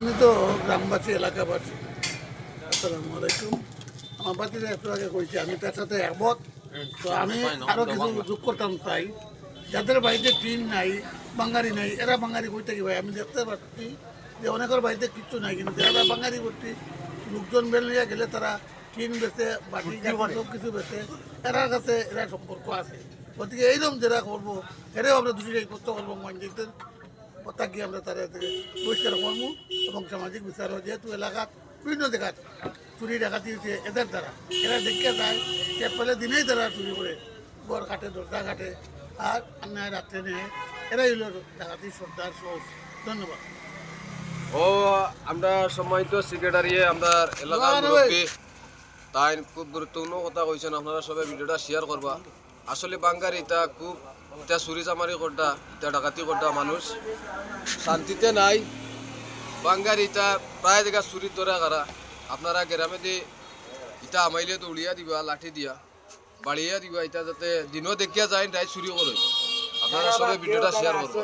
আমি তো গ্রামবাসী এলাকাবাসী, আসসালামু আলাইকুম। আমার বাতিরা একটু আগে কইছে, আমি তার সাথে একমত। তো আমি আরো কিছু যোগ করতাম চাই, যাদের বাড়িতে টিন নাই, বাঙালি নাই, এরা বাঙালি কই থাকি ভাই। আমি দেখতে পাচ্ছি যে অনেকের বাড়িতে কিচ্ছু নাই, কিন্তু যারা বাঙালি ভর্তি লোকজন বের নিয়ে গেলে তারা টিন বেচে, বাটি সব কিছু বেচে, এরার কাছে এরা সম্পর্ক আছে। গতিকে এইরকম যারা করবো এরাও আমরা দুটি করতে পারবো মঞ্জিতের কথা গিয়ে আমরা তারা থেকে পরিষ্কার করবো এবং সামাজিক বিচার যেহেতু এলাকার বিভিন্ন জায়গায় চুরি ডাকাতি হচ্ছে এদের দ্বারা, এরা দেখে যায় যে পেলে দিনেই তারা চুরি করে ঘর কাটে, দরজা কাটে, আর অন্যায় রাত্রে নেয়। এরাই হলো ডাকাতি সর্দার সোর্স। ধন্যবাদ। ও আমরা সম্মানিত সেক্রেটারি আমরা এলাকার মুরব্বী তাই খুব গুরুত্বপূর্ণ কথা কইছেন। আপনারা সবাই ভিডিওটা শেয়ার করবা। আসলে বাঙ্গার এটা খুব এটা চুরি চামারি করটা, এটা ডাকাতি করটা, মানুষ শান্তিতে নাই। বাঙ্গার এটা প্রায় জায়গা চুরির ধরা কারা। আপনারা গ্রামে দিয়ে ইটা আমাইলে তো উড়িয়া দিবা, লাঠি দিয়া বাড়িয়া দিবা, এটা যাতে দিনও দেখিয়া যায় রায় চুরি করে। আপনারা সবাই ভিডিওটা শেয়ার করবা।